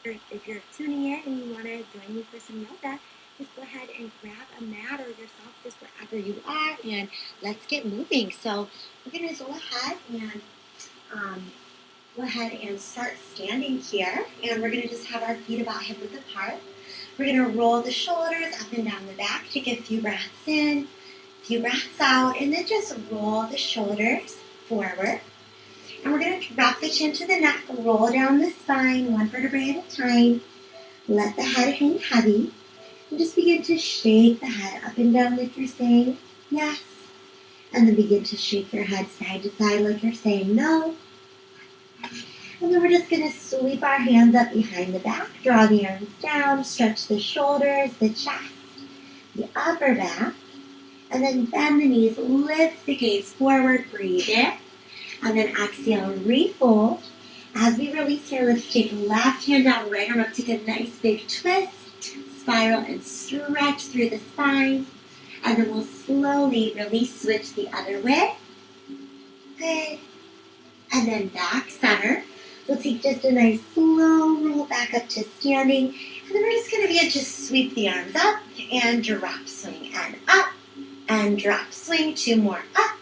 If you're tuning in and you want to join me for some yoga, just go ahead and grab a mat or yourself just wherever you are, and let's get moving. So we're going to go ahead and start standing here, and we're going to just have our feet about hip width apart. We're going to roll the shoulders up and down the back. Take a few breaths in, a few breaths out, and then just roll the shoulders forward. And we're going to drop the chin to the neck, roll down the spine, one vertebrae at a time. Let the head hang heavy. And just begin to shake the head up and down like you're saying yes. And then begin to shake your head side to side like you're saying no. And then we're just going to sweep our hands up behind the back, draw the arms down, stretch the shoulders, the chest, the upper back. And then bend the knees, lift the gaze forward, breathe in. And then exhale, refold. As we release here, let's take left hand down, right arm up, take a nice big twist, spiral and stretch through the spine. And then we'll slowly release, switch the other way. Good. And then back center. We'll take just a nice slow roll back up to standing. And then we're just going to begin to sweep the arms up and drop, swing, and up. And drop, swing, two more up.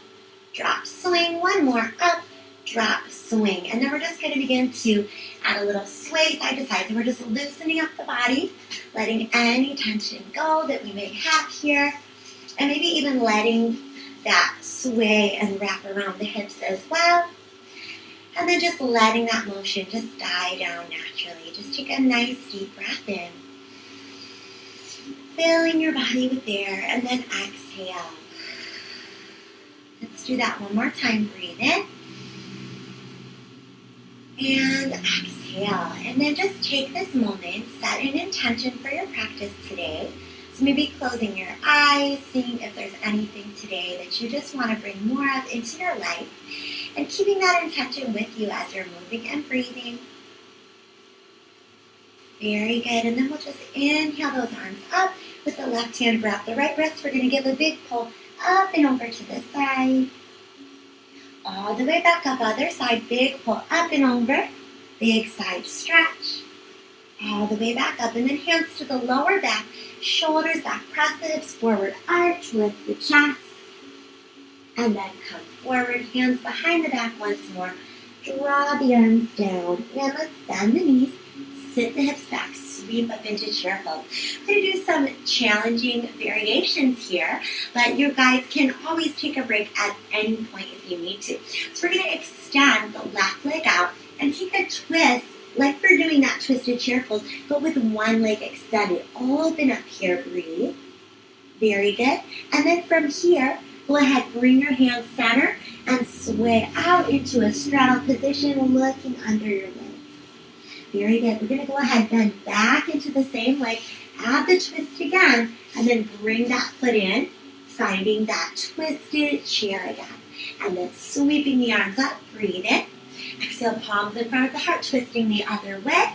Drop, swing, one more up, drop, swing. And then we're just going to begin to add a little sway side to side. So we're just loosening up the body, letting any tension go that we may have here. And maybe even letting that sway and wrap around the hips as well. And then just letting that motion just die down naturally. Just take a nice deep breath in. Filling your body with air, and then exhale. Let's do that one more time. Breathe in. And exhale. And then just take this moment, set an intention for your practice today. So maybe closing your eyes, seeing if there's anything today that you just want to bring more of into your life. And keeping that intention with you as you're moving and breathing. Very good. And then we'll just inhale those arms up with the left hand. Grab the right wrist. We're going to give a big pull up and over to the side. All the way back up, other side. Big pull up and over. Big side stretch. All the way back up. And then hands to the lower back. Shoulders back, press the hips forward. Arch, lift the chest. And then come forward. Hands behind the back once more. Draw the arms down. And let's bend the knees. Sit the hips back, sweep up into chair pose. We're going to do some challenging variations here, but you guys can always take a break at any point if you need to. So we're going to extend the left leg out and take a twist, like we're doing that twisted chair pose, but with one leg extended. Open up here, breathe. Very good. And then from here, go ahead, bring your hands center and sway out into a straddle position, looking under your legs. Very good. We're going to go ahead, bend back into the same leg, add the twist again, and then bring that foot in, finding that twisted chair again. And then sweeping the arms up, breathe in. Exhale, palms in front of the heart, twisting the other way.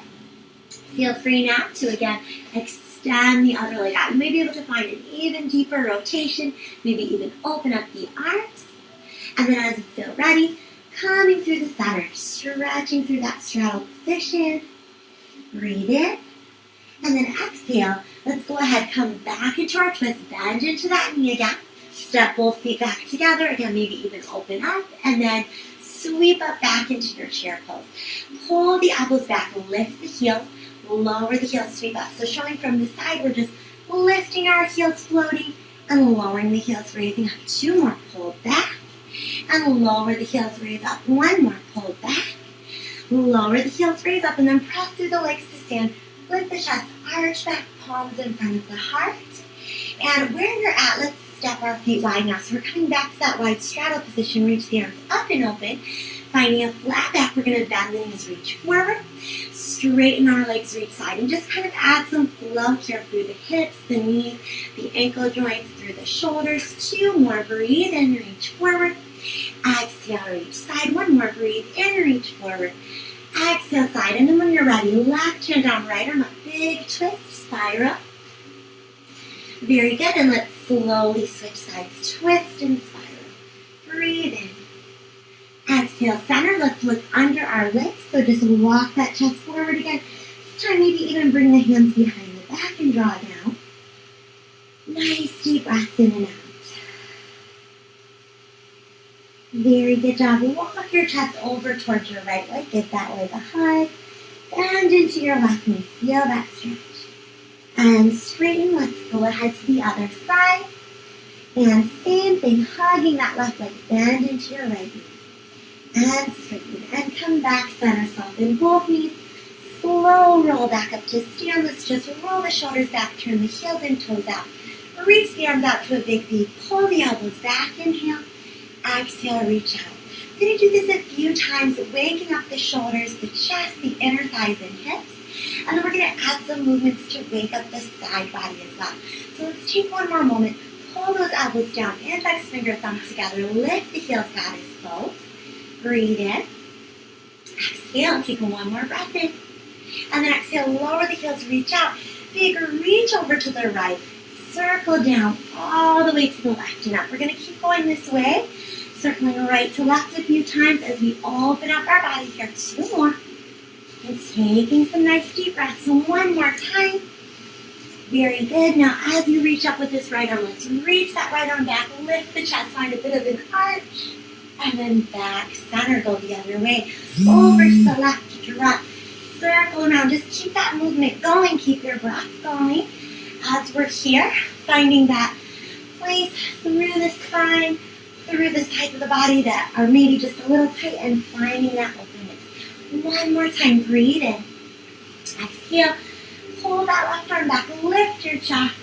Feel free now to, again, extend the other leg out. You may be able to find an even deeper rotation, maybe even open up the arms. And then as you feel ready, coming through the center, stretching through that straddle position. Breathe in. And then exhale. Let's go ahead, come back into our twist, bend into that knee again. Step both feet back together. Again, maybe even open up. And then sweep up back into your chair pose. Pull the elbows back, lift the heels, lower the heels, sweep up. So showing from the side, we're just lifting our heels, floating, and lowering the heels, raising up. Two more, pull back. And lower the heels, raise up. One more, pull back. Lower the heels, raise up, and then press through the legs to stand. Lift the chest, arch back, palms in front of the heart. And where you're at, let's step our feet wide now. So we're coming back to that wide straddle position. Reach the arms up and open. Finding a flat back, we're going to bend the knees, reach forward. Straighten our legs, reach side. And just kind of add some flow here through the hips, the knees, the ankle joints, through the shoulders. Two more, breathe in, reach forward. Exhale, reach side. One more, breathe in, reach forward. Exhale, side. And then when you're ready, left hand down, right arm up. Big twist, spiral. Very good. And let's slowly switch sides. Twist and spiral. Breathe in. Exhale, center. Let's look under our legs. So just walk that chest forward again. time, maybe even bring the hands behind the back and draw down. Nice deep breaths in and out. Very good job. Walk your chest over towards your right leg. Give that leg a hug. Bend into your left knee. Feel that stretch. And straighten. Let's go ahead to the other side. And same thing. Hugging that left leg. Bend into your right knee. And straighten. And come back. Center soften both knees. Slow roll back up to stand. Let's just roll the shoulders back. Turn the heels and toes out. Reach the arms out to a big V. Pull the elbows back. Inhale. Exhale, reach out. We're going to do this a few times, waking up the shoulders, the chest, the inner thighs and hips. And then we're going to add some movements to wake up the side body as well. So let's take one more moment. Pull those elbows down, index finger, thumb together. Lift the heels, goddess pose. Breathe in. Exhale, take one more breath in. And then exhale, lower the heels, reach out. Big reach over to the right. Circle down all the way to the left and up. We're going to keep going this way. Circling right to left a few times as we open up our body here. 2 more. And taking some nice deep breaths. One more time. Very good. Now as you reach up with this right arm, let's reach that right arm back. Lift the chest, find a bit of an arch. And then back center, go the other way. Over to the left, drop. Circle around. Just keep that movement going. Keep your breath going. As we're here, finding that place through the spine, through the sides of the body that are maybe just a little tight, and finding that openness. One more time, breathe in. Exhale, pull that left arm back, lift your chest,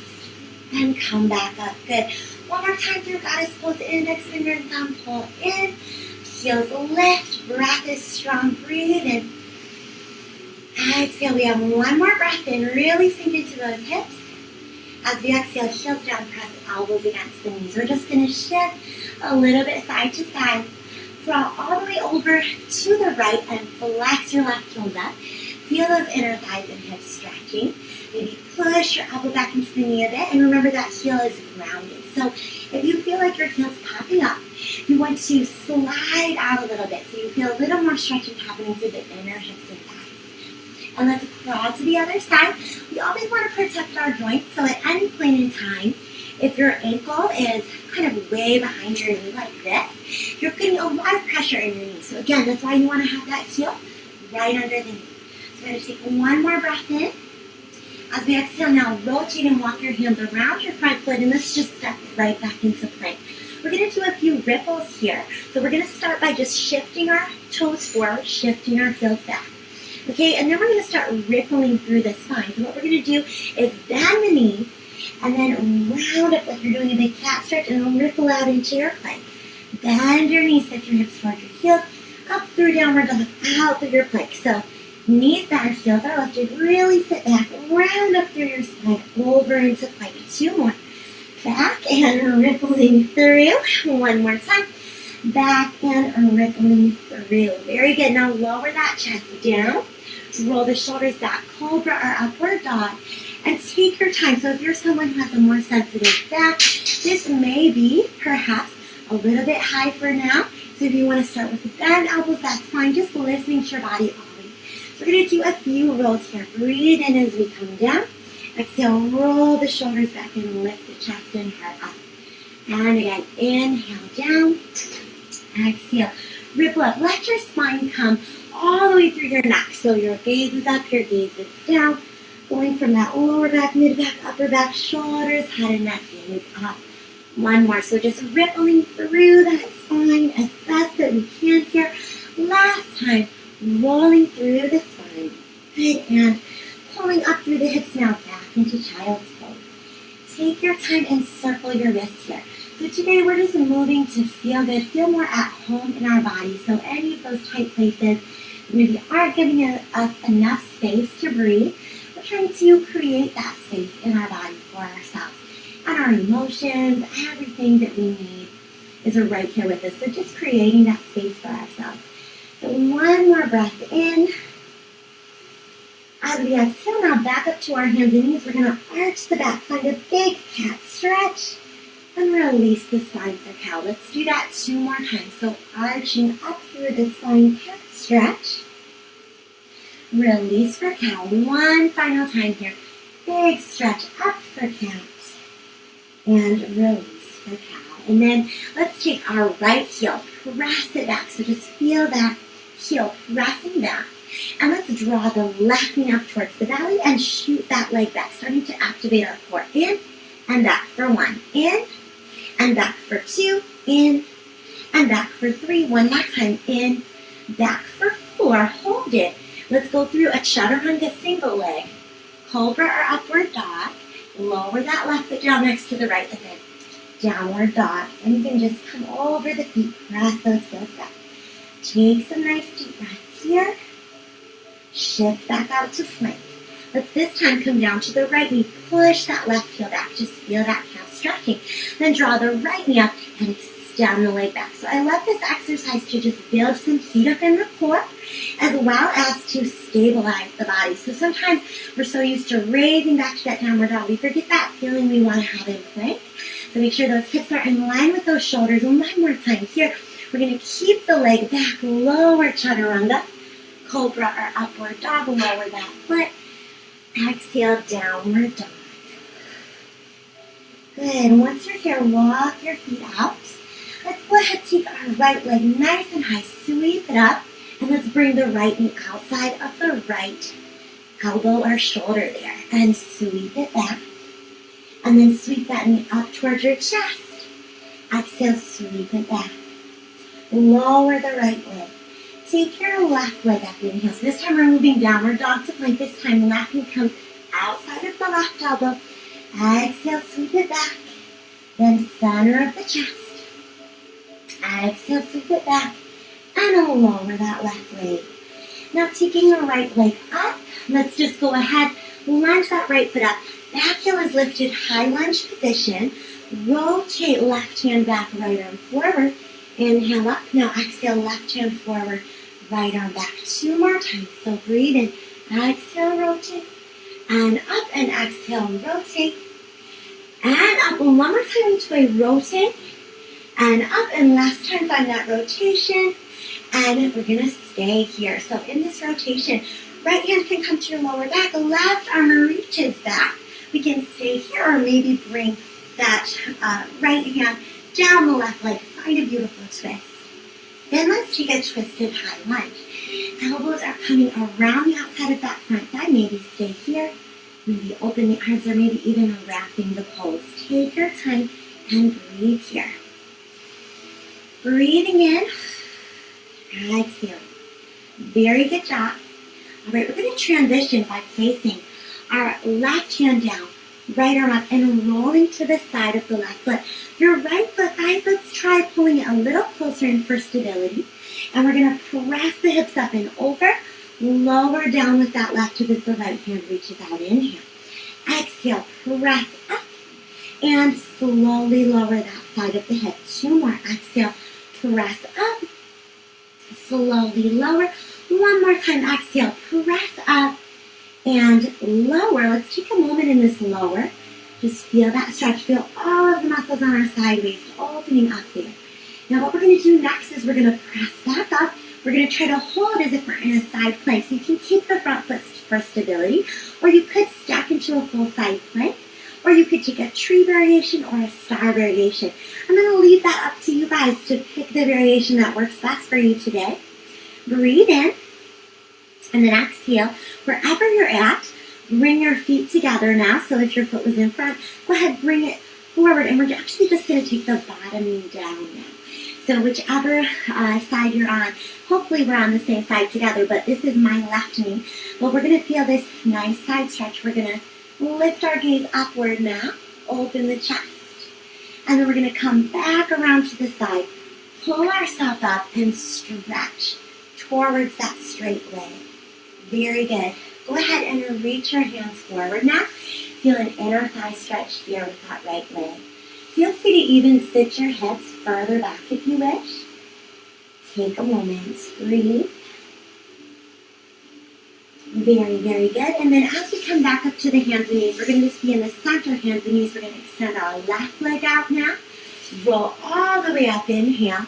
and come back up. Good. One more time through goddess pose, index finger and thumb, pull in. Heels lift, breath is strong, breathe in. Exhale, we have one more breath in, really sink into those hips. As we exhale, heels down, press elbows against the knees. We're just going to shift a little bit side to side. Draw all the way over to the right and flex your left toes up. Feel those inner thighs and hips stretching. Maybe push your elbow back into the knee a bit. And remember that heel is grounded. So if you feel like your heel's popping up, you want to slide out a little bit so you feel a little more stretching happening through the inner hips and thighs. And let's crawl to the other side. We always want to protect our joints, so at any point in time, if your ankle is kind of way behind your knee like this, you're putting a lot of pressure in your knee. So again, that's why you want to have that heel right under the knee. So we're going to take one more breath in. As we exhale now, rotate and walk your hands around your front foot, and let's just step right back into plank. We're going to do a few ripples here. So we're going to start by just shifting our toes forward, shifting our heels back. Okay, and then we're going to start rippling through the spine. So what we're going to do is bend the knees and then round up like you're doing a big cat stretch and ripple out into your plank. Bend your knees, set your hips toward your heels, up through downward dog, out through your plank. So knees bent, heels are lifted, really sit back, round up through your spine, over into plank. 2 more. Back and rippling through. One more time. Back and rippling through. Very good. Now lower that chest down. Roll the shoulders back, cobra or upward dog, and take your time. So if you're someone who has a more sensitive back, this may be perhaps a little bit high for now. So if you want to start with the bent elbows, that's fine. Just listening to your body always. So we're going to do a few rolls here. Breathe in as we come down. Exhale, roll the shoulders back and lift the chest and heart up. And again, inhale down. Exhale, ripple up. Let your spine come all the way through your neck. So your gaze is up, your gaze is down. Going from that lower back, mid back, upper back, shoulders, head and neck, gaze up. One more. So just rippling through that spine as best that we can here. Last time, rolling through the spine. Good. And pulling up through the hips now, back into child's pose. Take your time and circle your wrists here. So today we're just moving to feel good, feel more at home in our body. So any of those tight places maybe aren't giving us enough space to breathe, we're trying to create that space in our body for ourselves. And our emotions, everything that we need is right here with us. So just creating that space for ourselves. So one more breath in. As we exhale now, back up to our hands and knees. We're going to arch the back, find a big cat stretch, and release the spine for cow. Let's do that 2 more times. So arching up through the spine, cat stretch. Release for cow. One final time here. Big stretch up for cat. And release for cow. And then let's take our right heel. Press it back. So just feel that heel pressing back. And let's draw the left knee up towards the belly and shoot that leg back. Starting to activate our core. In and back for 1. In and back for 2. In and back for 3. One more time. In, back for 4. Hold it. Let's go through a chaturanga single leg. Cobra or upward dog. Lower that left foot down next to the right and then downward dog. And you can just come over the feet. Press those heels back. Take some nice deep breaths here. Shift back out to plank. Let's this time come down to the right knee. Push that left heel back. Just feel that calf stretching. Then draw the right knee up and extend the leg back. So I love this exercise to just build some heat up in the core as well as to stabilize the body. So sometimes we're so used to raising back to that downward dog, we forget that feeling we want to have in plank. So make sure those hips are in line with those shoulders. And one more time here, we're going to keep the leg back, lower chaturanga, cobra or upward dog, lower that foot. Exhale, downward dog. Good. Once you're here, walk your feet out. Let's go ahead and take our right leg nice and high. Sweep it up. And let's bring the right knee outside of the right elbow or shoulder there. And sweep it back. And then sweep that knee up towards your chest. Exhale, sweep it back. Lower the right leg. Take your left leg up, inhale. So this time we're moving downward dog to plank. This time left knee comes outside of the left elbow. Exhale, sweep it back. Then center of the chest. Exhale, sweep it back. And lower that left leg. Now taking the right leg up, let's just go ahead, lunge that right foot up. Back heel is lifted, high lunge position. Rotate left hand back, right arm forward. Inhale up. Now exhale, left hand forward, right arm back. 2 more times. So breathe in. Exhale, rotate. And up and exhale, rotate. And up. One more time each way, rotate. And up. And last time, find that rotation. And we're going to stay here. So in this rotation, right hand can come to your lower back. Left arm reaches back. We can stay here or maybe bring that right hand down the left leg. Find a beautiful twist. Then let's take a twisted high lunge. Elbows are coming around the outside of that front thigh. Maybe stay here. Maybe open the arms or maybe even wrapping the pose. Take your time and breathe here. Breathing in. Exhale. Very good job. All right, we're going to transition by placing our left hand down, right arm up, and rolling to the side of the left foot. Your right foot, guys, let's try pulling it a little closer in for stability. And we're going to press the hips up and over, lower down with that left hip as the right hand reaches out. Inhale. Exhale, press up, and slowly lower that side of the hip. 2 more. Exhale, press up. Slowly lower. 1 more time. Exhale. Press up and lower. Let's take a moment in this lower. Just feel that stretch. Feel all of the muscles on our side waist opening up there. Now what we're going to do next is we're going to press back up. We're going to try to hold as if we're in a side plank. So you can keep the front foot for stability, or you could stack into a full side plank, or you could take a tree variation or a star variation. I'm going to leave that up to you guys to pick the variation that works best for you today. Breathe in, and then exhale. Wherever you're at, bring your feet together now. So if your foot was in front, go ahead, bring it forward, and we're actually just going to take the bottom knee down now. So whichever side you're on, hopefully we're on the same side together, but this is my left knee. But we're going to feel this nice side stretch. We're going to lift our gaze upward now, open the chest. And then we're going to come back around to the side, pull ourselves up and stretch towards that straight leg. Very good. Go ahead and reach your hands forward now. Feel an inner thigh stretch here with that right leg. Feel free to even sit your hips further back if you wish. Take a moment. Breathe. Very, very good. And then as we come back up to the hands and knees, we're going to just be in the center, hands and knees. We're going to extend our left leg out now. Roll all the way up. Inhale.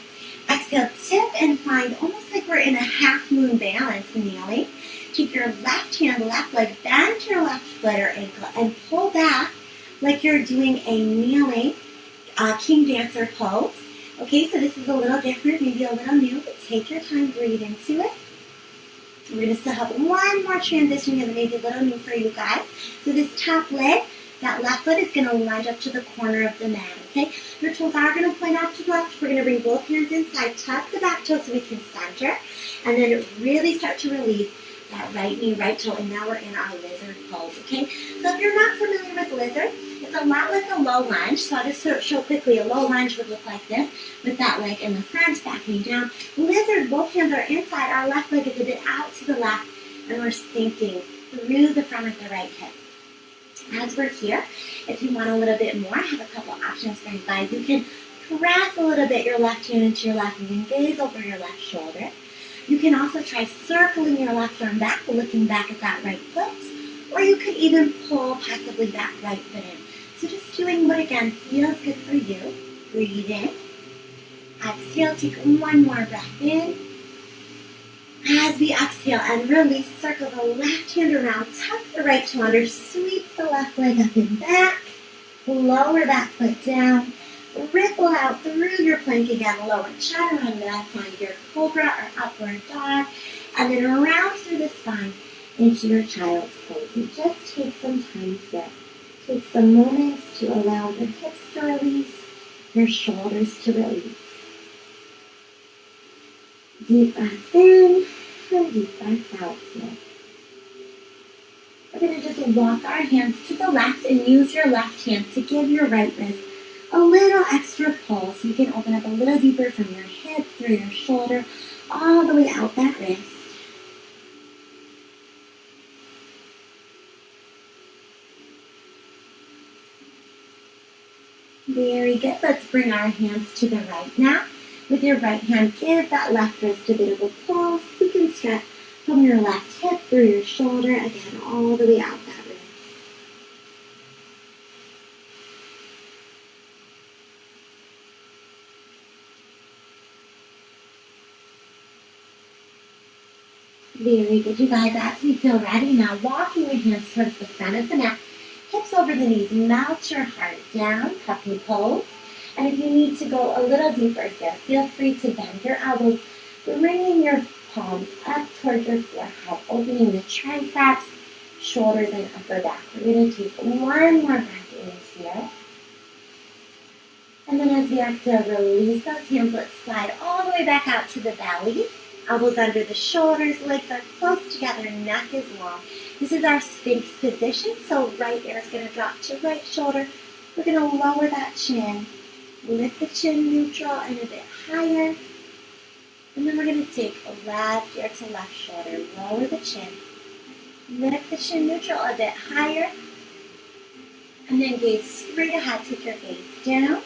Exhale, tip and find almost like we're in a half moon balance, kneeling. Keep your left hand, left leg, bend your left foot or ankle, and pull back like you're doing a kneeling king dancer pose. Okay, so this is a little different, maybe a little new, but take your time, breathe into it. We're going to still have one more transition here that may be a little new for you guys. So this top leg, that left foot is going to lunge up to the corner of the mat, okay? Your toes are going to point off to the left. We're going to bring both hands inside, tuck the back toe so we can center, and then really start to release that right knee, right toe, and now we're in our lizard pose, okay? So if you're not familiar with lizard, it's a lot like a low lunge. So I'll just show quickly. A low lunge would look like this, with that leg in the front, backing down. Lizard, both hands are inside. Our left leg is a bit out to the left, and we're sinking through the front of the right hip. As we're here, if you want a little bit more, I have a couple options for you guys. You can press a little bit your left hand into your left knee and gaze over your left shoulder. You can also try circling your left arm back, looking back at that right foot, or you could even pull possibly that right foot in. So just doing what, again, feels good for you. Breathe in. Exhale, take one more breath in. As we exhale and release, circle the left hand around, tuck the right toe under, sweep the left leg up and back, lower that foot down, ripple out through your plank again, lower chaturanga, find your cobra or upward dog, and then around through the spine into your child's pose. And just take some time here. Take some moments to allow your hips to release, your shoulders to release. Deep breaths in and deep breaths out here. We're going to just walk our hands to the left and use your left hand to give your right wrist a little extra pull so you can open up a little deeper from your hip, through your shoulder, all the way out that wrist. Very good. Let's bring our hands to the right now. With your right hand, give that left wrist a bit of a pull so you can stretch from your left hip through your shoulder, again, all the way out that wrist. Very good, you guys. As we feel ready now, walking your hands towards the front of the mat, hips over the knees, melt your heart down, puppy pose. And if you need to go a little deeper here, feel free to bend your elbows, bringing your palms up towards your forehead, opening the triceps, shoulders, and upper back. We're going to take one more breath in here. And then as we exhale, release those hands. Let's slide all the way back out to the belly. Elbows under the shoulders, legs are close together, neck is long. This is our Sphinx position, so right ear is going to drop to right shoulder. We're going to lower that chin, lift the chin neutral and a bit higher. And then we're going to take a left ear to left shoulder, lower the chin, lift the chin neutral a bit higher, and then gaze straight ahead, take your gaze down,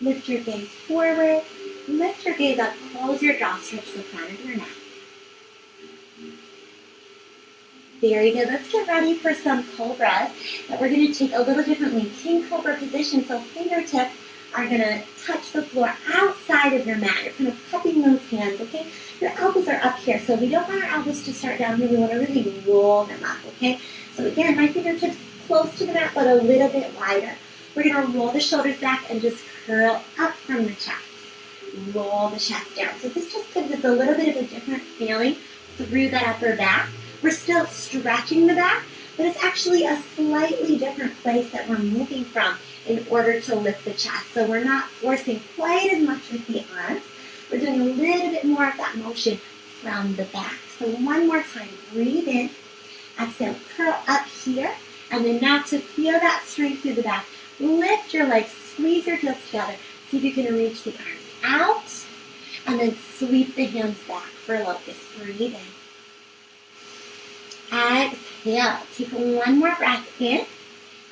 lift your gaze forward, lift your gaze up, close your jaw, stretch the front of your neck. Very good. Let's get ready for some cobras that we're going to take a little differently. King cobra position, so fingertips are going to touch the floor outside of your mat. You're kind of cupping those hands, okay? Your elbows are up here, so we don't want our elbows to start down here. We want to really roll them up, okay? So again, my fingertips close to the mat, but a little bit wider. We're going to roll the shoulders back and just curl up from the chest. Roll the chest down. So this just gives us a little bit of a different feeling through that upper back. We're still stretching the back, but it's actually a slightly different place that we're moving from in order to lift the chest. So we're not forcing quite as much with the arms. We're doing a little bit more of that motion from the back. So one more time, breathe in, exhale, curl up here, and then now to feel that strength through the back, lift your legs, squeeze your heels together, see if you can reach the arms out, and then sweep the hands back for locust. Breathe in. Exhale. Take one more breath in.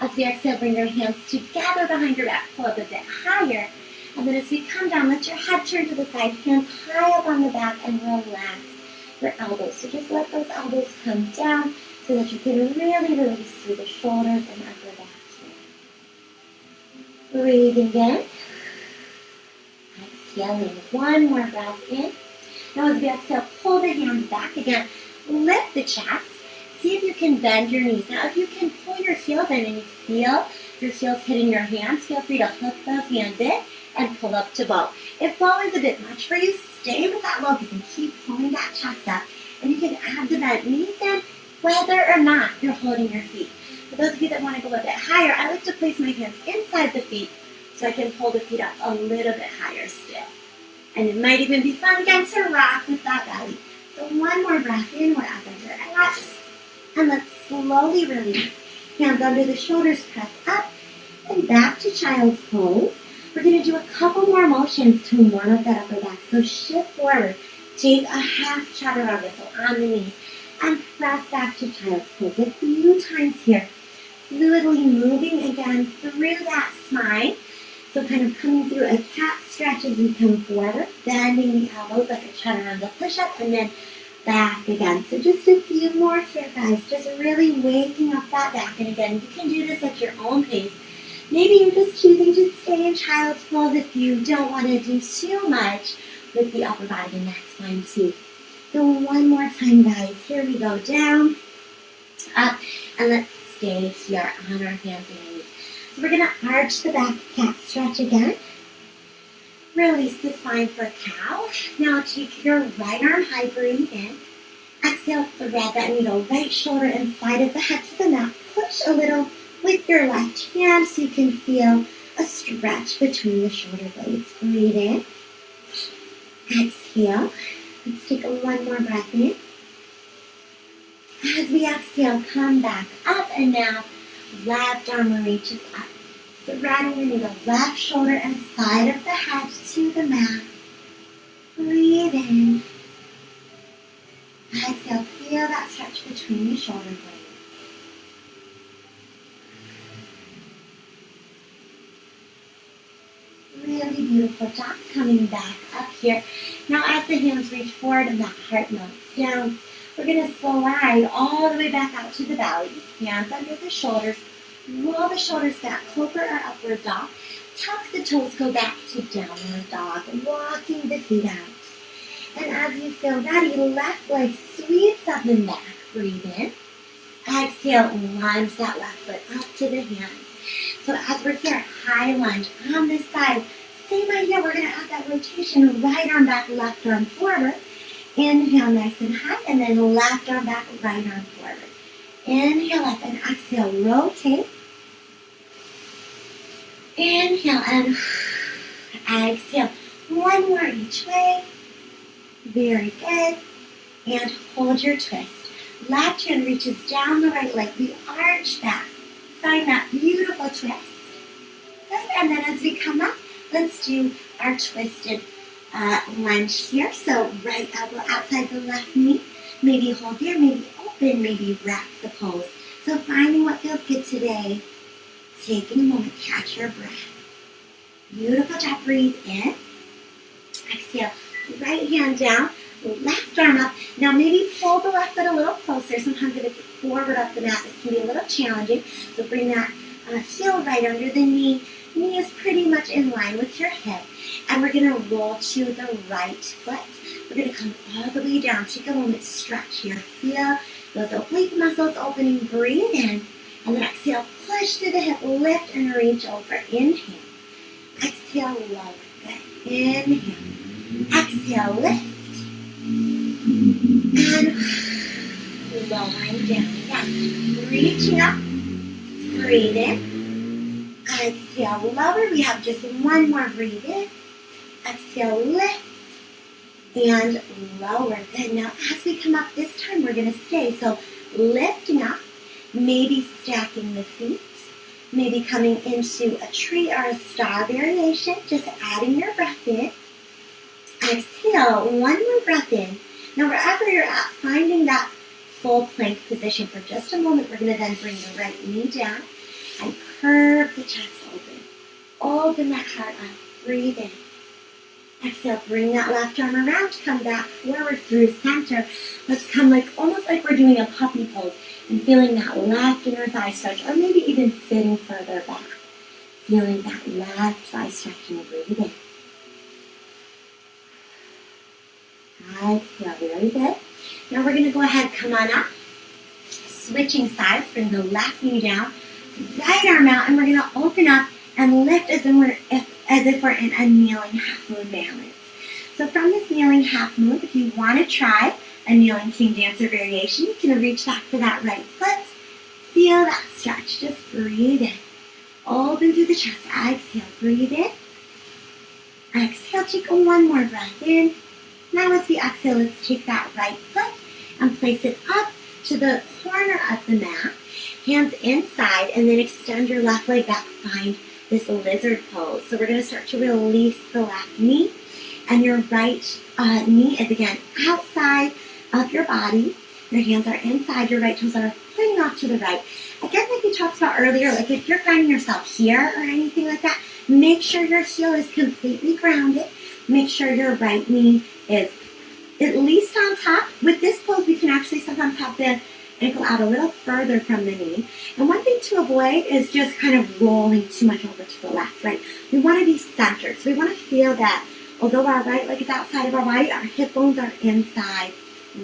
As we exhale, bring your hands together behind your back. Pull up a bit higher. And then as we come down, let your head turn to the side. Hands high up on the back and relax your elbows. So just let those elbows come down so that you can really release through the shoulders and upper back here. Breathing in. Exhaling. One more breath in. Now as we exhale, pull the hands back again. lift the chest. See if you can bend your knees. Now, if you can pull your heels in and you feel your heels hitting your hands, feel free to hook those hands in and pull up to bow. If bow is a bit much for you, stay with that locust and keep pulling that chest up. And you can add the bent knees in, whether or not you're holding your feet. For those of you that want to go a bit higher, I like to place my hands inside the feet so I can pull the feet up a little bit higher still. And it might even be fun again to rock with that belly. So one more breath in wherever you're at. And let's slowly release. Hands under the shoulders, press up and back to child's pose. We're going to do a couple more motions to warm up that upper back. So shift forward. Take a half chaturanga, so on the knees. And press back to child's pose a few times here. Fluidly moving again through that spine. So kind of coming through a cat stretch as we come forward. Bending the elbows like a chaturanga push-up. And then back again. So just a few more here, guys. Just really waking up that back. And again, you can do this at your own pace. Maybe you're just choosing to stay in child's pose if you don't want to do too much with the upper body, and that's fine too. So one more time, guys. Here we go. Down, up, and let's stay here on our hands and knees. So we're going to arch the back, cat stretch again. Release the spine for cow. Now take your right arm high, breathe in. Exhale, thread that needle, right shoulder inside of the head to the mat. Push a little with your left hand so you can feel a stretch between the shoulder blades. Breathe in. Exhale. Let's take one more breath in. As we exhale, come back up, and now left arm reaches up. Threading the needle, left shoulder and side of the head to the mat. Breathe in. Exhale, feel that stretch between the shoulder blades. Really beautiful job. Coming back up here. Now as the hands reach forward and that heart melts down, we're going to slide all the way back out to the belly. Hands under the shoulders. Roll the shoulders back, cobra or upward dog. Tuck the toes, go back to downward dog. Walking the feet out. And as you feel ready, left leg sweeps up and back. Breathe in. Exhale, lunge that left foot up to the hands. So as we're here, high lunge on this side. Same idea, we're going to add that rotation. Right arm back, left arm forward. Inhale nice and high, and then left arm back, right arm forward. Inhale up and exhale, rotate. Inhale and exhale. One more each way. Very good. And hold your twist. Left hand reaches down the right leg. We arch back. Find that beautiful twist. Good. And then as we come up, let's do our twisted lunge here. So right elbow outside the left knee. Maybe hold here, maybe open, maybe wrap the pose. So finding what feels good today. Taking a moment, catch your breath. Beautiful job. Breathe in. Exhale. Right hand down, left arm up. Now maybe pull the left foot a little closer. Sometimes if it's forward up the mat, this can be a little challenging. So bring that heel right under the knee. Knee is pretty much in line with your hip. And we're going to roll to the right foot. We're going to come all the way down. Take a moment, stretch here. Feel those oblique muscles opening. Breathe in. And then exhale, push through the hip, lift and reach over. Inhale. Exhale, lower. Good. Inhale. Exhale, lift. And lowering down again. Reaching up. Breathe in. Exhale, lower. We have just one more. Breathe in. Exhale, lift. And lower. Good. Now, as we come up this time, we're going to stay. So, lifting up. Maybe stacking the feet. Maybe coming into a tree or a star variation. Just adding your breath in. Exhale, one more breath in. Now wherever you're at, finding that full plank position for just a moment. We're going to then bring the right knee down and curve the chest open. Open that heart up. Breathe in. Exhale, bring that left arm around. Come back forward through center. Let's come almost like we're doing a puppy pose and feeling that left inner thigh stretch, or maybe even sitting further back. Feeling that left thigh stretch and breathe in. Exhale, very good. Now we're going to go ahead, come on up. Switching sides, bring the left knee down, right arm out, and we're going to open up and lift as if we're in a kneeling half moon balance. So from this kneeling half moon, if you want to try a kneeling king dancer variation, you can reach back for that right foot. Feel that stretch. Just breathe in. Open through the chest. Exhale. Breathe in. Exhale. Take one more breath in. Now as we exhale, let's take that right foot and place it up to the corner of the mat. Hands inside, and then extend your left leg back. Find this lizard pose. So we're going to start to release the left knee, and your right knee is again outside of your body. Your hands are inside, your right toes are pointing off to the right. Again, like we talked about earlier, like if you're finding yourself here or anything like that, make sure your heel is completely grounded. Make sure your right knee is at least on top. With this pose, we can actually sometimes have the ankle out a little further from the knee. And one thing to avoid is just kind of rolling too much over to the left, right? We want to be centered. So we want to feel that although our right leg is outside of our body, our hip bones are inside,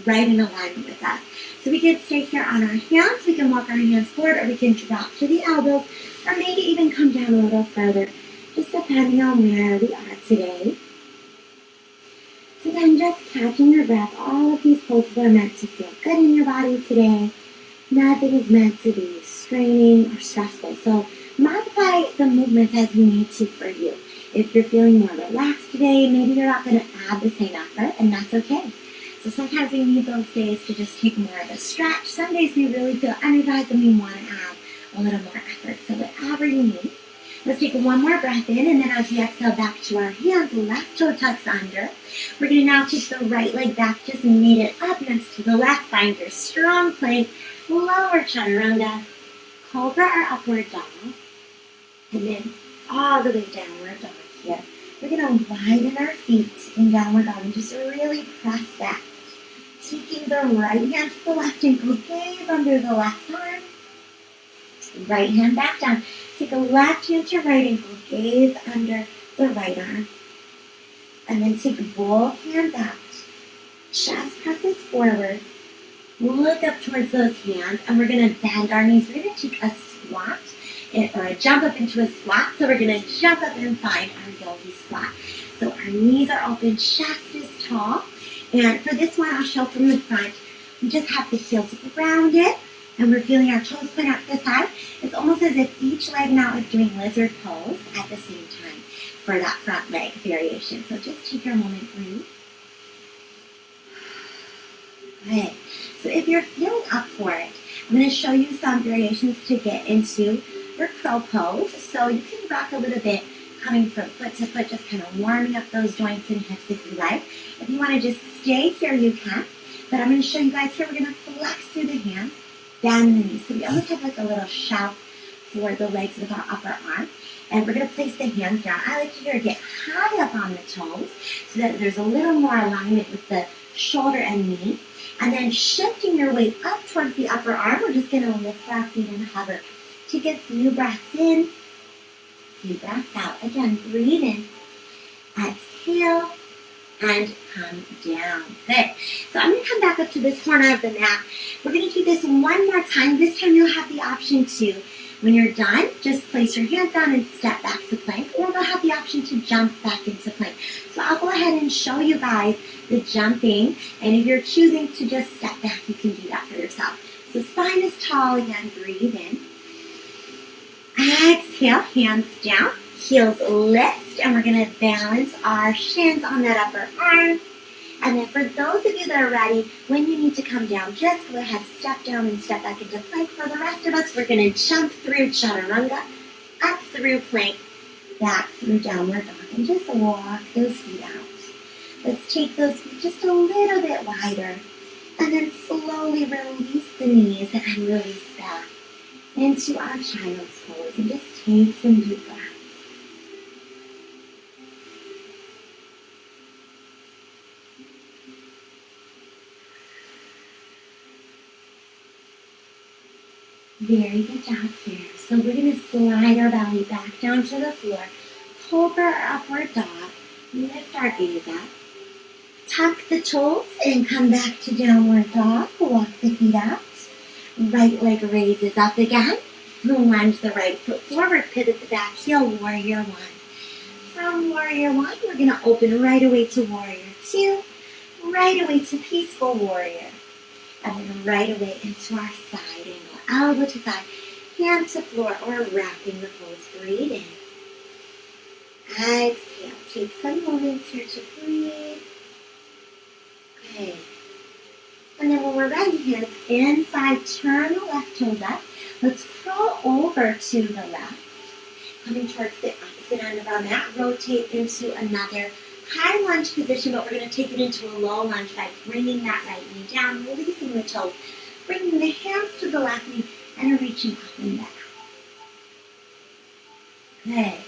right in alignment with us. So we can stay here on our hands. We can walk our hands forward, or we can drop to the elbows, or maybe even come down a little further, just depending on where we are today. So then just catching your breath. All of these poses are meant to feel good in your body today. Nothing is meant to be straining or stressful. So modify the movements as you need to for you. If you're feeling more relaxed today, maybe you're not going to add the same effort, and that's okay. So sometimes we need those days to just take more of a stretch. Some days we really feel energized and we want to add a little more effort. So whatever you need. Let's take one more breath in, and then as we exhale back to our hands, left toe tucks under. We're going to now take the right leg back, just meet it up next to the left. Find your strong plank, lower chaturanga, cobra or upward dog, and then all the way downward dog here. We're going to widen our feet in downward dog and just really press back. Taking the right hand to the left ankle, gaze under the left arm. Right hand back down. Take a left hand to right ankle, gaze under the right arm. And then take both hands out. Chest presses forward. Look up towards those hands, and we're going to bend our knees. We're going to take a squat, or a jump up into a squat. So we're going to jump up and find our yogi squat. So our knees are open, chest is tall. And for this one, I'll show from the front. We just have the heels grounded, and we're feeling our toes point out to the side. It's almost as if each leg now is doing lizard pose at the same time for that front leg variation. So just take your moment, breathe. Good. So if you're feeling up for it, I'm going to show you some variations to get into your crow pose. So you can rock a little bit, coming from foot to foot, just kind of warming up those joints and hips if you like. If you want to just stay here, you can. But I'm going to show you guys here. We're going to flex through the hands, bend the knees. So we almost have like a little shelf for the legs with our upper arm. And we're going to place the hands down. I like to get high up on the toes so that there's a little more alignment with the shoulder and knee. And then shifting your weight up towards the upper arm, we're just going to lift our feet and hover. Take a few breaths in, few breaths out. Again, breathe in, exhale, and come down. Good. So I'm going to come back up to this corner of the mat. We're going to do this one more time. This time you'll have the option to, when you're done, just place your hands down and step back to plank, or we'll have the option to jump back into plank. So I'll go ahead and show you guys the jumping, and if you're choosing to just step back, you can do that for yourself. So spine is tall, again, breathe in. Exhale, hands down, heels lift, and we're going to balance our shins on that upper arm. And then for those of you that are ready, when you need to come down, just go ahead, step down and step back into plank. For the rest of us, we're going to jump through chaturanga, up through plank, back through downward dog, and just walk those feet out. Let's take those feet just a little bit wider, and then slowly release the knees and release back into our child's pose, and just take some deep breaths. Very good job here. So we're going to slide our belly back down to the floor, cobra or upward dog, lift our gaze up, Tuck the toes and come back to downward dog. Walk the feet out. Right leg raises up again. Lunge the right foot forward, pivot the back heel, warrior one. From warrior one, we're going to open right away to warrior two, right away to peaceful warrior, and then right away into our side angle, elbow to thigh, hand to floor, or wrapping the pose. Breathe in. Exhale. Take some moments here to breathe. Good. And then when we're ready, hands inside, turn the left toes up. Let's crawl over to the left. Coming towards the opposite end of our mat, rotate into another high lunge position, but we're going to take it into a low lunge by bringing that right knee down, releasing the toes, bringing the hands to the left knee, and reaching up and back. Good.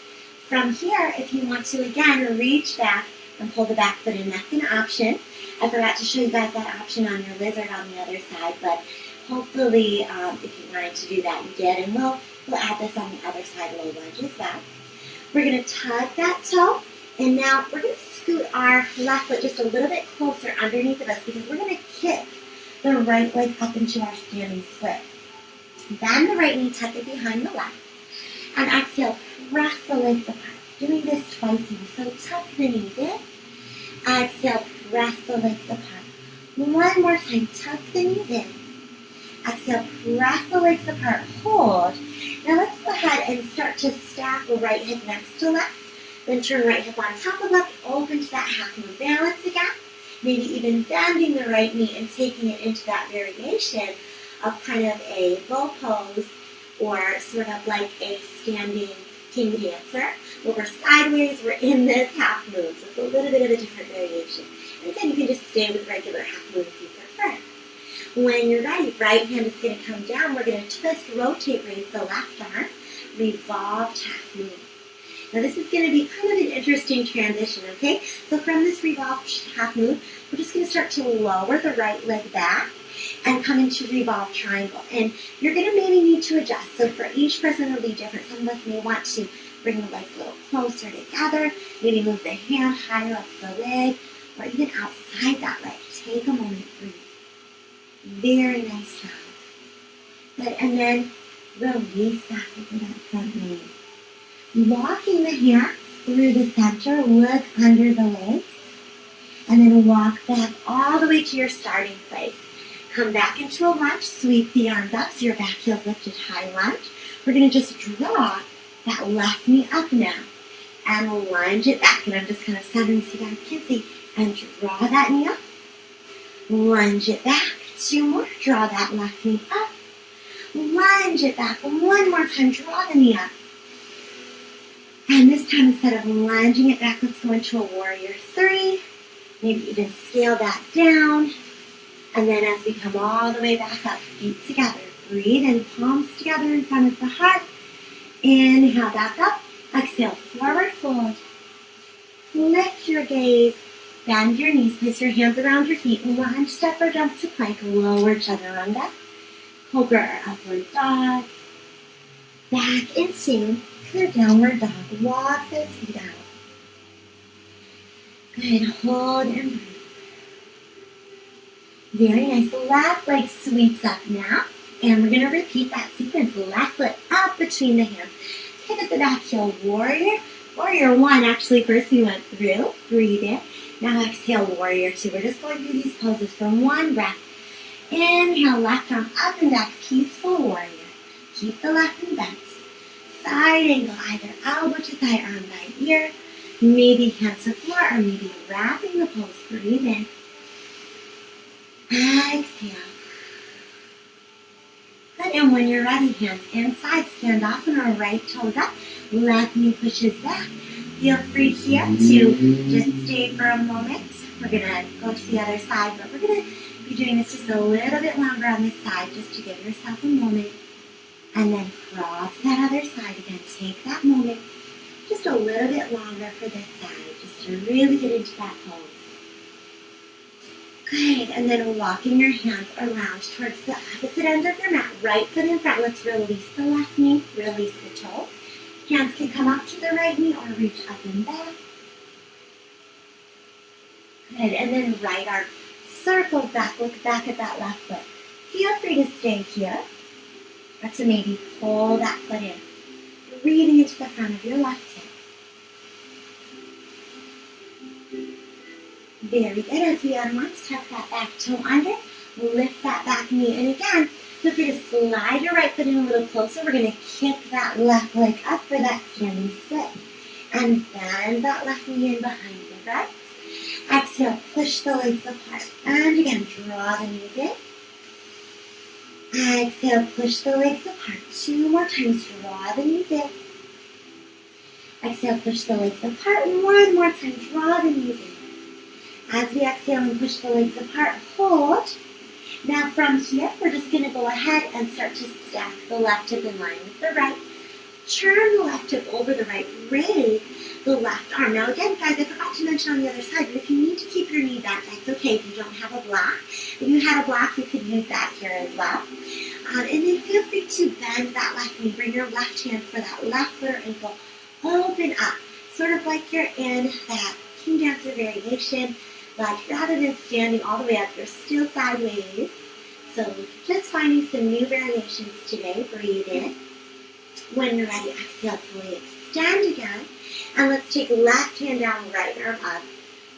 From here, if you want to, again, reach back and pull the back foot in. That's an option. I forgot to show you guys that option on your lizard on the other side, but hopefully, if you wanted to do that, you did, and we'll add this on the other side, low lunge as well. We're going to tug that toe, and now we're going to scoot our left foot just a little bit closer underneath of us because we're going to kick the right leg up into our standing split. Bend the right knee, tuck it behind the left, and exhale, press the legs apart. Doing this twice more, so tuck the knees in, exhale, press the legs apart. One more time, tuck the knees in. Exhale, press the legs apart, hold. Now let's go ahead and start to stack right hip next to left. Then turn right hip on top of left, open to that half moon balance again. Maybe even bending the right knee and taking it into that variation of kind of a bow pose or sort of like a standing king dancer. Where we're sideways, we're in this half moon. So it's a little bit of a different variation. And again, you can just stay with regular half moon if you prefer. When you're ready, right hand is going to come down. We're going to twist, rotate, raise the left arm, revolve half moon. Now this is going to be kind of an interesting transition, okay? So from this revolve half moon, we're just going to start to lower the right leg back and come into revolve triangle. And you're going to maybe need to adjust. So for each person it'll be different. Some of us may want to bring the legs a little closer together, maybe move the hand higher up the leg, or even outside that leg. Take a moment, breathe. Very nice job. Good, and then release back into that front knee. Walking the hands through the center, look under the legs, and then walk back all the way to your starting place. Come back into a lunge, sweep the arms up so your back heel's lifted, high lunge. We're going to just draw that left knee up now and lunge it back. And I'm just kind of centering so you guys can see. And draw that knee up, lunge it back. Two more, draw that left knee up, lunge it back. One more time, draw the knee up. And this time, instead of lunging it back, let's go into a warrior three. Maybe even scale that down. And then as we come all the way back up, feet together, breathe in, palms together in front of the heart. Inhale back up, exhale, forward fold. Lift your gaze, bend your knees, place your hands around your feet, lunge, step or jump to plank, lower chaturanga, cobra or upward dog, back into your downward dog. Walk those feet out. Good, hold and breathe. Very nice. Left leg sweeps up now. And we're going to repeat that sequence. Left foot up between the hands. Pivot the back heel. Warrior. Warrior one. Actually, first we went through. Breathe in. Now exhale, warrior two. We're just going through these poses for one breath. Inhale, left arm up and back. Peaceful warrior. Keep the left knee bent. Side angle, either elbow to thigh, arm by ear. Maybe hands to floor or maybe wrapping the pose. Breathe in. Exhale. Good, and when you're ready, hands inside, Skandasana, right toes up, left knee pushes back. Feel free here to just stay for a moment. We're going to go to the other side, but we're going to be doing this just a little bit longer on this side just to give yourself a moment. And then crawl to that other side again. Take that moment just a little bit longer for this side, just to really get into that pose. Good, and then walking your hands around towards the opposite end of your mat. Right foot in front. Let's release the left knee, release the toes. Hands can come up to the right knee or reach up and back. Good, and then right arm circles back, look back at that left foot. Feel free to stay here, or to maybe pull that foot in, breathing into the front of your left hip. Very good. As we unwind, tuck that back toe under, lift that back knee, and again, feel free to slide your right foot in a little closer. We're going to kick that left leg up for that standing split, and bend that left knee in behind the right. Exhale, push the legs apart, and again, draw the knees in. Exhale, push the legs apart. 2 more times, draw the knees in. Exhale, push the legs apart. 1 more time, draw the knees in. As we exhale and push the legs apart, hold. Now from here, we're just going to go ahead and start to stack the left hip in line with the right. Turn the left hip over the right, raise the left arm. Now again, guys, I forgot to mention on the other side, but if you need to keep your knee back, that's okay if you don't have a block. If you had a block, you could use that here as well. And then feel free to bend that left knee. Bring your left hand for that left lower ankle. Open up, sort of like you're in that King Dancer variation. Like rather than standing all the way up, you're still sideways. So just finding some new variations today. Breathe in. When you're ready, exhale, fully extend again. And let's take left hand down, right arm up.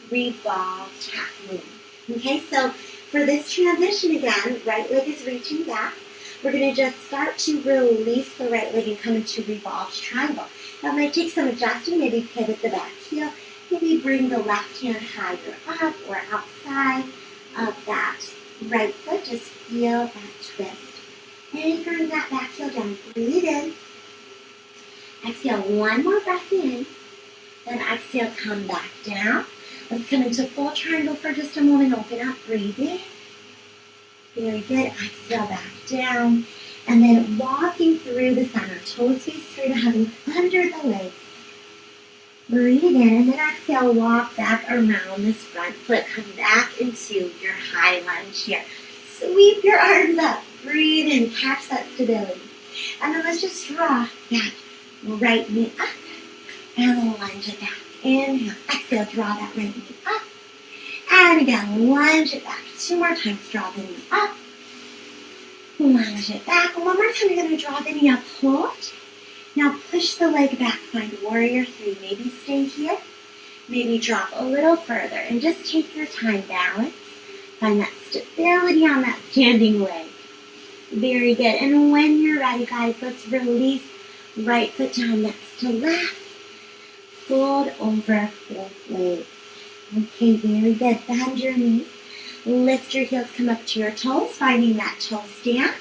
Revolve, half moon. Okay, so for this transition again, right leg is reaching back. We're going to just start to release the right leg and come into Revolve Triangle. That might take some adjusting, maybe pivot the back heel. Maybe bring the left hand higher up or outside of that right foot. Just feel that twist. Anchoring that back heel down. Breathe in. Exhale, 1 more breath in. Then exhale, come back down. Let's come into full triangle for just a moment. Open up, breathe in. Very good. Exhale, back down. And then walking through the center. Toes face straight ahead under the legs. Breathe in, and then exhale, walk back around this front foot. Come back into your high lunge here. Sweep your arms up. Breathe in, catch that stability. And then let's just draw that right knee up and lunge it back. Inhale, exhale, draw that right knee up. And again, lunge it back. 2 more times, draw the knee up. Lunge it back. 1 more time, you're going to draw the knee up. Hold. Now push the leg back, find warrior 3. Maybe stay here, maybe drop a little further, and just take your time, balance. Find that stability on that standing leg. Very good. And when you're ready, guys, let's release right foot down next to left. Fold over both legs. Okay, very good. Bend your knees. Lift your heels, come up to your toes, finding that toe stand.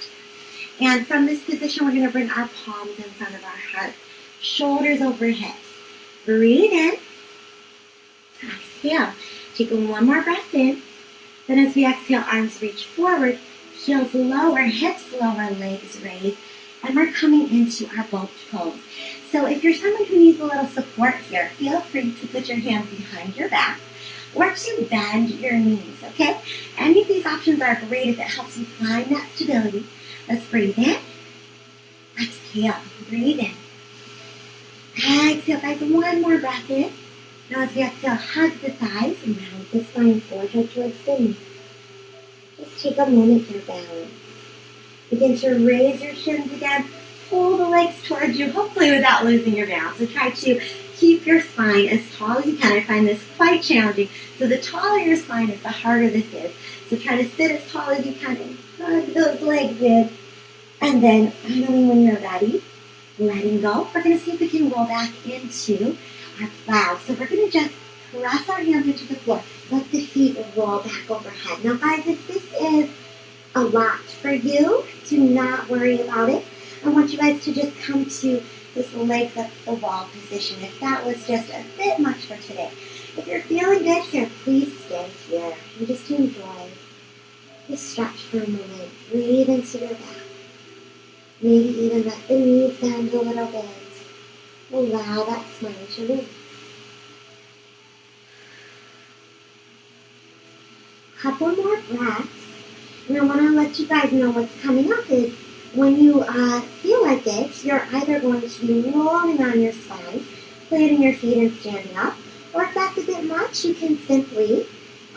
And from this position, we're going to bring our palms in front of our heart. Shoulders over hips. Breathe in. Exhale. Take 1 more breath in. Then as we exhale, arms reach forward. Heels lower, hips lower, legs raise. And we're coming into our boat pose. So if you're someone who needs a little support here, feel free to put your hands behind your back or to bend your knees, okay? Any of these options are great if it helps you find that stability. Let's breathe in. Exhale. Breathe in. Exhale, guys. 1 more breath in. Now as we exhale, hug the thighs and round the spine, forehead towards the knees. Just take a moment here, balance. Begin to raise your shins again. Pull the legs towards you, hopefully without losing your balance. So try to keep your spine as tall as you can. I find this quite challenging. So the taller your spine is, the harder this is. So try to sit as tall as you can and hug those legs in. And then finally, when you're ready, letting go. We're going to see if we can roll back into our plow. So we're going to just press our hands into the floor. Let the feet roll back overhead. Now, guys, if this is a lot for you, do not worry about it. I want you guys to just come to this legs up the wall position. If that was just a bit much for today. If you're feeling good here, please stay here and just enjoy. Just stretch for a moment. Breathe into your back. Maybe even let the knees bend a little bit. Allow that spine to release. Couple more breaths. And I want to let you guys know what's coming up is when you feel like it, you're either going to be rolling on your spine, planting your feet and standing up, or if that's a bit much, you can simply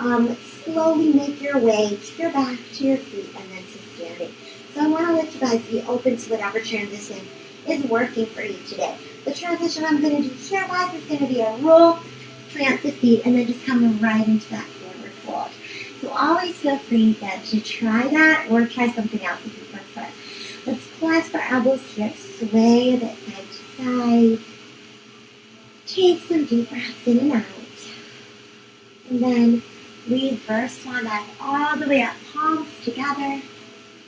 Slowly make your way to your back, to your feet, and then to standing. So I want to let you guys be open to whatever transition is working for you today. The transition I'm going to do here, guys, is going to be a roll, plant the feet, and then just come right into that forward fold. So always feel free to try that or try something else if you prefer. Let's clasp our elbows here, sway a bit side to side. Take some deep breaths in and out. And then reverse swan dive all the way up, palms together,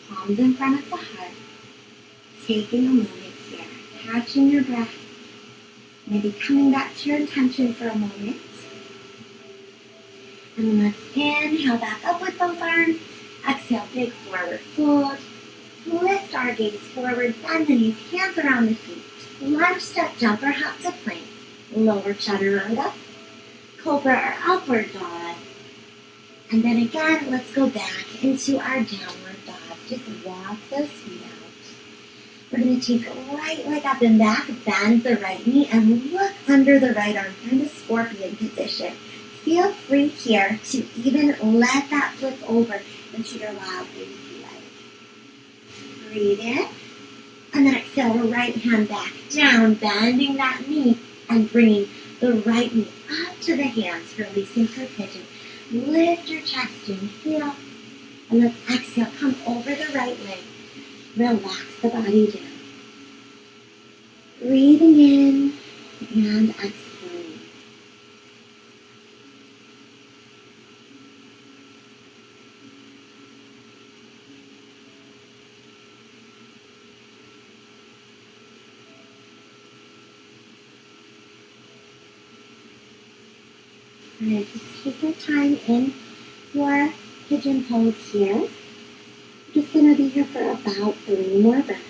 palms in front of the heart. Taking a moment here, catching your breath, maybe coming back to your intention for a moment. And then let's inhale back up with those arms. Exhale, big forward fold. Lift our gaze forward, bend the knees, hands around the feet. Lunge, step, jump, or hop to plank. Lower chaturanga, cobra or upward dog. And then again, let's go back into our downward dog. Just walk those feet out. We're going to take right leg up and back, bend the right knee, and look under the right arm, kind of scorpion position. Feel free here to even let that flip over into your wild baby leg. Breathe in, and then exhale, right hand back down, bending that knee, and bringing the right knee up to the hands, releasing for pigeon. Lift your chest, inhale, and let's exhale, come over the right leg. Relax the body down. Breathing in and exhaling. Alright, just take your time in your pigeon pose here. I'm just going to be here for about 3 more breaths.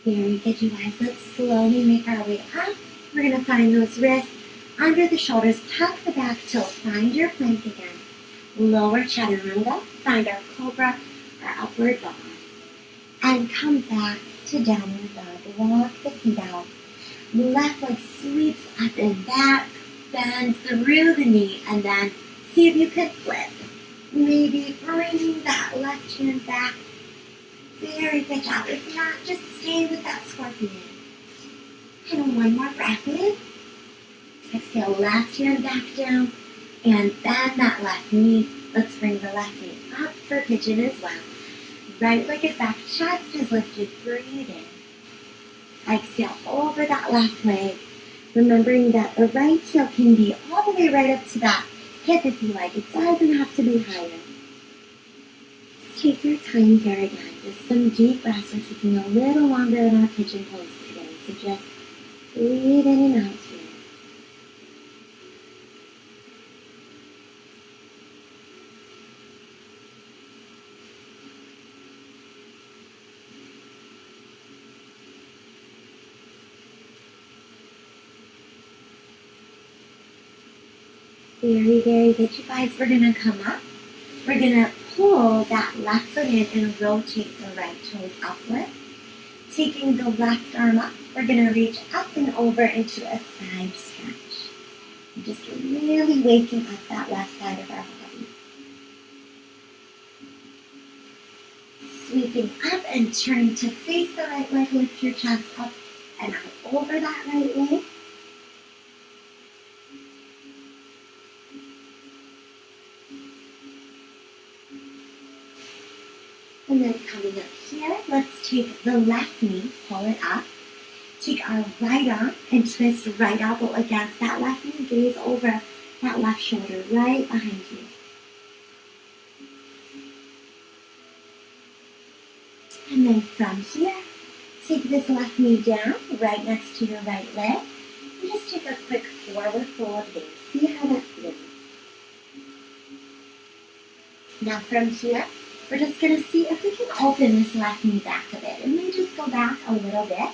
Very good, you guys. Let's slowly make our way up. We're going to find those wrists under the shoulders. Tuck the back toe. Find your plank again. Lower chaturanga. Find our cobra, our upward dog. And come back to downward dog. Walk the feet out. Left leg sweeps up and back. Bend through the knee. And then see if you can flip. Maybe bringing that left hand back. Very good job. If not, just stay with that scorpion. And one more breath in. Exhale, left hand back down. And bend that left knee. Let's bring the left knee up for pigeon as well. Right leg is back, chest is lifted. Breathe in. Exhale over that left leg. Remembering that the right heel can be all the way right up to that hip if you like. It doesn't have to be higher. Take your time here again. Just some deep breaths. We're taking a little longer in our pigeon pose today. So just breathe in and out here. Very, very good, you guys. We're going to come up. We're going to pull that left foot in and rotate the right toes upward. Taking the left arm up, we're going to reach up and over into a side stretch. Just really waking up that left side of our body. Sweeping up and turning to face the right leg, lift your chest up and out over that right leg. And then coming up here, let's take the left knee, pull it up. Take our right arm and twist right elbow against that left knee, gaze over that left shoulder right behind you. And then from here, take this left knee down, right next to your right leg. And just take a quick forward fold there. See how that feels. Now from here, we're just going to see if we can open this left knee back a bit. It may just go back a little bit.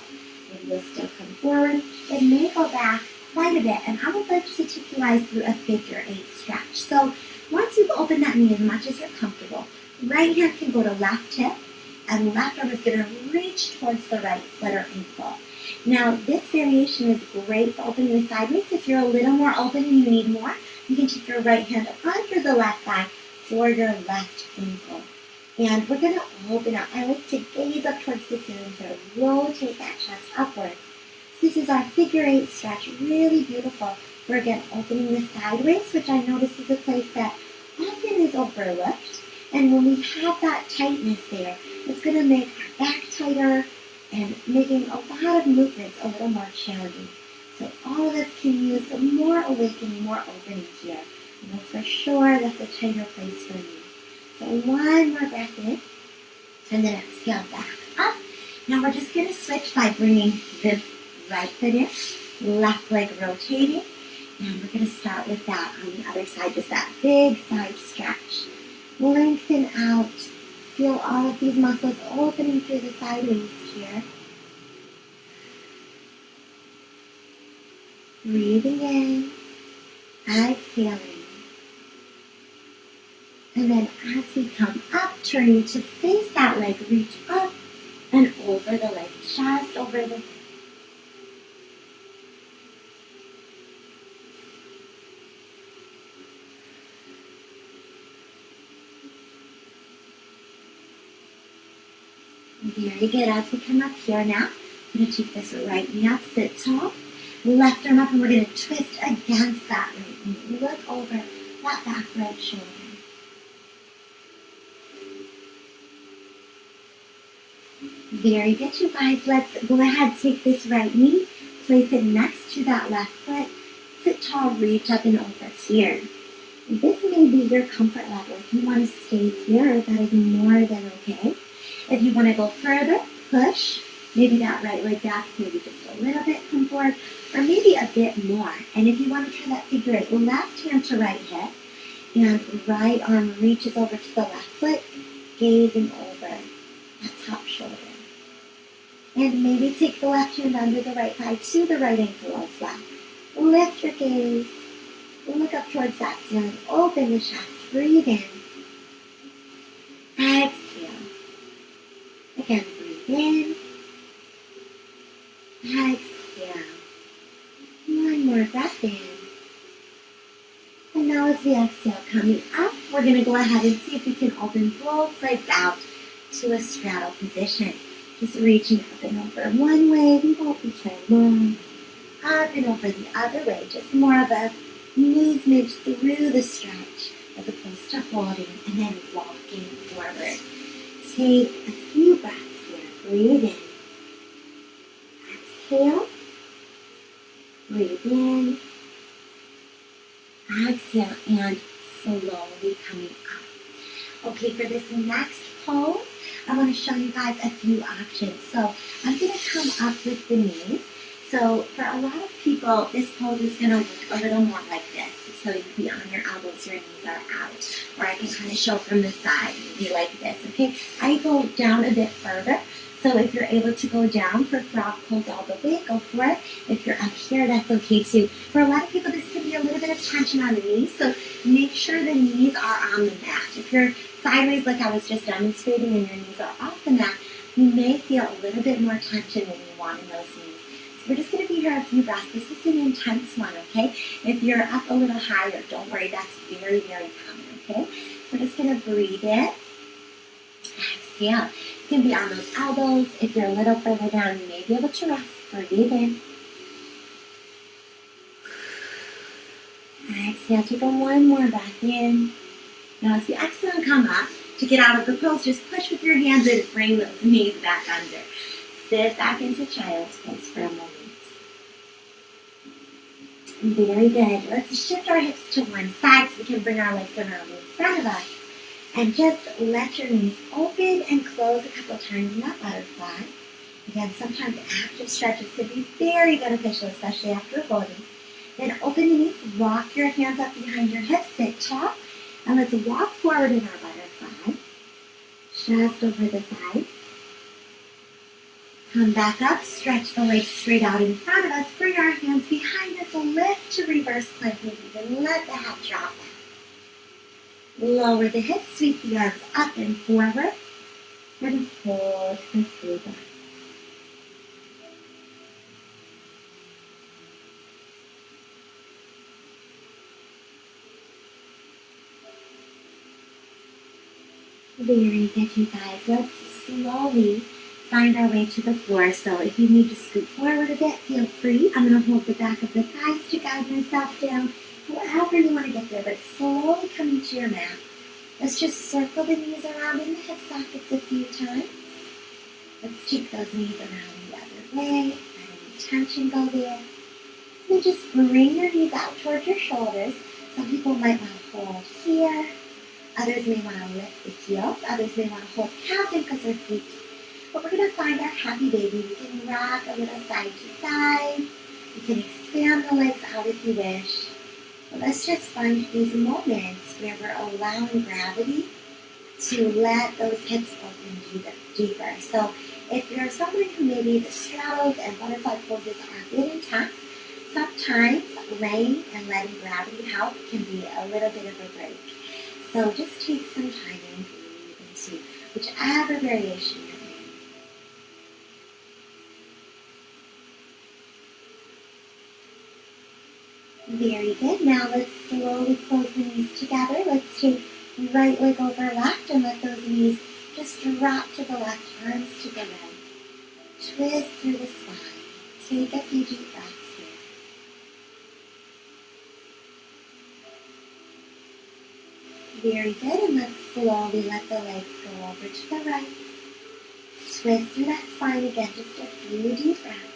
Maybe you'll still come forward. It may go back quite a bit. And I would like to take you guys through a figure 8 stretch. So once you've opened that knee as much as you're comfortable, right hand can go to left hip, and left arm is going to reach towards the right foot or ankle. Now, this variation is great for opening the sideways. If you're a little more open and you need more, you can take your right hand under the left thigh for your left ankle. And we're going to open up. I like to gaze up towards the ceiling to rotate that chest upward. So this is our figure 8 stretch. Really beautiful for, again, opening the sideways, which I notice is a place that often is overlooked. And when we have that tightness there, it's going to make our back tighter and making a lot of movements a little more challenging. So all of us can use more awakening, more opening here. You know, for sure that's a tighter place for me. So one more breath in, and then exhale back up. Now we're just going to switch by bringing this right foot in, left leg rotating, and we're going to start with that on the other side, just that big side stretch. Lengthen out. Feel all of these muscles opening through the sideways here. Breathing in, exhaling. And then as we come up, turning to face that leg, reach up and over the leg, chest over the. Very good. As we come up here now, I'm going to take this right knee up, sit tall, left arm up, and we're going to twist against that right knee. Look over that back right shoulder. Very good, you guys. Let's go ahead, take this right knee, place it next to that left foot, sit tall, reach up and over here. This may be your comfort level. If you want to stay here, that is more than okay. If you want to go further, push, maybe that right leg back, maybe just a little bit, come forward, or maybe a bit more. And if you want to try that figure 8, left hand to right hip, and right arm reaches over to the left foot, gazing over that top shoulder. And maybe take the left hand under the right thigh to the right ankle as well. Lift your gaze, look up towards that ceiling, open the chest, breathe in, exhale. Again, breathe in, exhale. One more breath in. And now as we exhale, coming up, we're going to go ahead and see if we can open both legs out to a straddle position. Just reaching up and over one way, we won't be very long. Up and over the other way, just more of a movement through the stretch as opposed to holding and then walking forward. Take a few breaths here. Breathe in. Exhale. Breathe in. Exhale and slowly coming up. Okay, for this next pose, I want to show you guys a few options. So I'm going to come up with the knees. So for a lot of people, this pose is going to look a little more like this. So you can be on your elbows, your knees are out. Or I can kind of show from the side, maybe like this, okay? I go down a bit further. So if you're able to go down for frog pose all the way, go for it. If you're up here, that's okay too. For a lot of people, this can be a little bit of tension on the knees. So make sure the knees are on the mat. If you're sideways like I was just demonstrating and your knees are off the mat, you may feel a little bit more tension than you want in those knees. So we're just going to be here a few breaths. This is an intense one, okay? If you're up a little higher, don't worry, that's very, very common, okay? We're just going to breathe in. Exhale. You can be on those elbows. If you're a little further down, you may be able to rest. Breathe in. Exhale. Take one more breath in. Now as you exhale and come up, to get out of the pose, just push with your hands and bring those knees back under. Sit back into child's pose for a moment. Very good. Let's shift our hips to one side so we can bring our legs around in front of us. And just let your knees open and close a couple times in that butterfly. Again, sometimes active stretches can be very beneficial, especially after holding. Then open the knees, walk your hands up behind your hips, sit tall, and let's walk forward in our butterfly. just over the thighs. Come back up, stretch the legs straight out in front of us. Bring our hands behind us, lift to reverse plank. Maybe even let the head drop back. Lower the hips, sweep the arms up and forward. And hold for 3 breaths. Very good, you guys. Let's slowly find our way to the floor. So if you need to scoot forward a bit, feel free. I'm going to hold the back of the thighs to guide myself down. However you want to get there, but slowly coming to your mat. Let's just circle the knees around in the hip sockets a few times. Let's take those knees around the other way. Let any tension go there. And then just bring your knees out towards your shoulders. Some people might want to hold here. Others may want to lift the heels. Others may want to hold calves and because their feet. But we're going to find our happy baby. We can rock a little side to side. You can expand the legs out if you wish. But let's just find these moments where we're allowing gravity to let those hips open deeper. So if you're someone who maybe the straddles and butterfly poses are a bit intense, sometimes laying and letting gravity help can be a little bit of a break. So just take some time and breathe into whichever variation you're in. Very good. Now let's slowly close the knees together. Let's take right leg over left and let those knees just drop to the left, arms to the right. Twist through the spine. Take a few deep breaths here. Very good, and let's slowly let the legs go over to the right. Twist through that spine again, just a few deep breaths.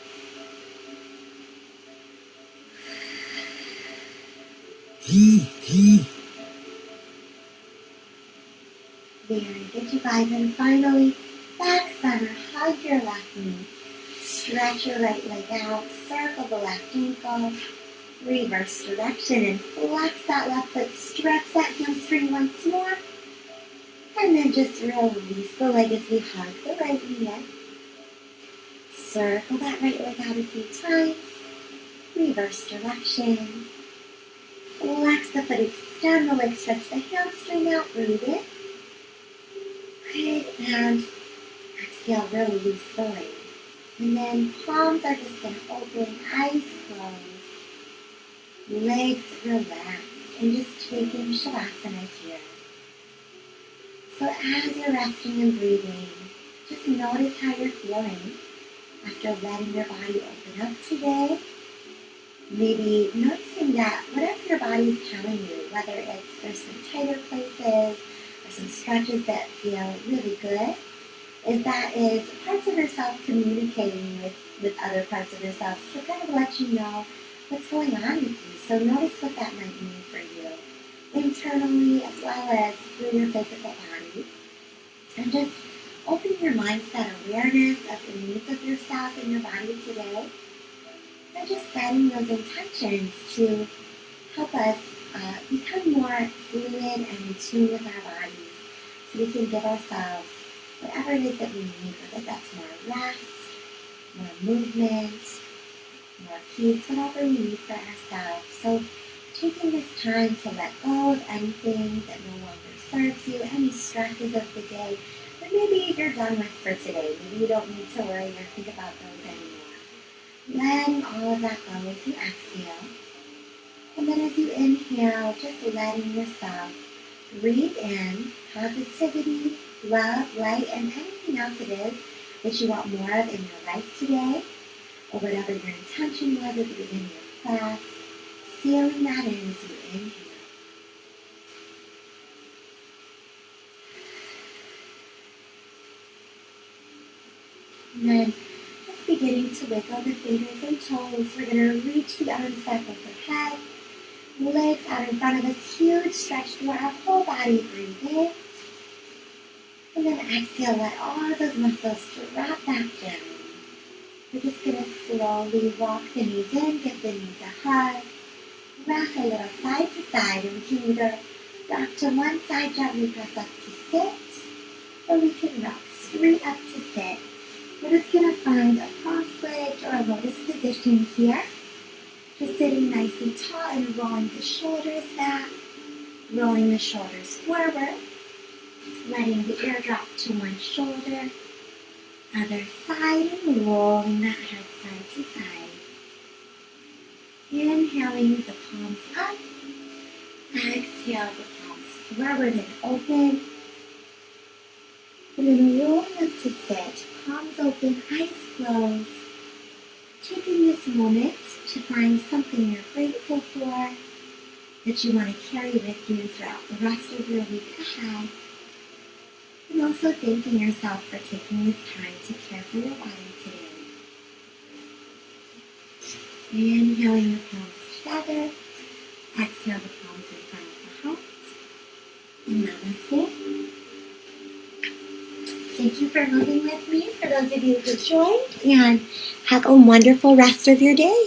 Very good, you guys, and finally, back center, hug your left knee. Stretch your right leg out, circle the left ankle. Reverse direction and flex that left foot, stretch that hamstring once more. And then just release the leg as we hug the right knee in. Circle that right leg out a few times. Reverse direction. Flex the foot, extend the leg, stretch the hamstring out, breathe in. Good, and exhale, release the leg. And then palms are just going to open, eyes closed. Legs relax, and just taking Shavasana here. So as you're resting and breathing, just notice how you're feeling after letting your body open up today. Maybe noticing that whatever your body is telling you, whether it's there's some tighter places or some stretches that feel really good, is parts of yourself communicating with other parts of yourself to kind of let you know what's going on with you. So notice what that might mean for you internally as well as through your physical body. And just opening your mind to that awareness of the needs of yourself and your body today. And just setting those intentions to help us become more fluid and in tune with our bodies so we can give ourselves whatever it is that we need, whether that's more rest, more movement, more peace, whatever we need for ourselves. So taking this time to let go of anything that no longer serves you, any stresses of the day that maybe you're done with for today. Maybe you don't need to worry or think about those anymore. Letting all of that go as you exhale. And then as you inhale, just letting yourself breathe in positivity, love, light, and anything else it is that you want more of in your life today, or whatever your intention was at the beginning of class, sealing that in as you inhale. And then just beginning to wiggle the fingers and toes. We're going to reach the arms back overhead, legs out in front of us, huge stretch through our whole body. Breathe in. And then exhale, let all of those muscles drop back down. We're just going to slowly walk the knees in, give the knees a hug, rock a little side to side, and we can either rock to one side, gently press up to sit, or we can rock straight up to sit. We're just going to find a cross-legged or a lotus position here. Just sitting nice and tall and rolling the shoulders back, rolling the shoulders forward, letting the ear drop to one shoulder, other side, and rolling that head side to side. Inhaling the palms up, exhale the palms forward and open. And then rolling up to sit, palms open, eyes closed. Taking this moment to find something you're grateful for that you want to carry with you throughout the rest of your week ahead. And also thanking yourself for taking this time to care for your body today. Inhaling the palms together. Exhale the palms in front of the heart. And namaste. Thank you for moving with me, for those of you who joined, and have a wonderful rest of your day.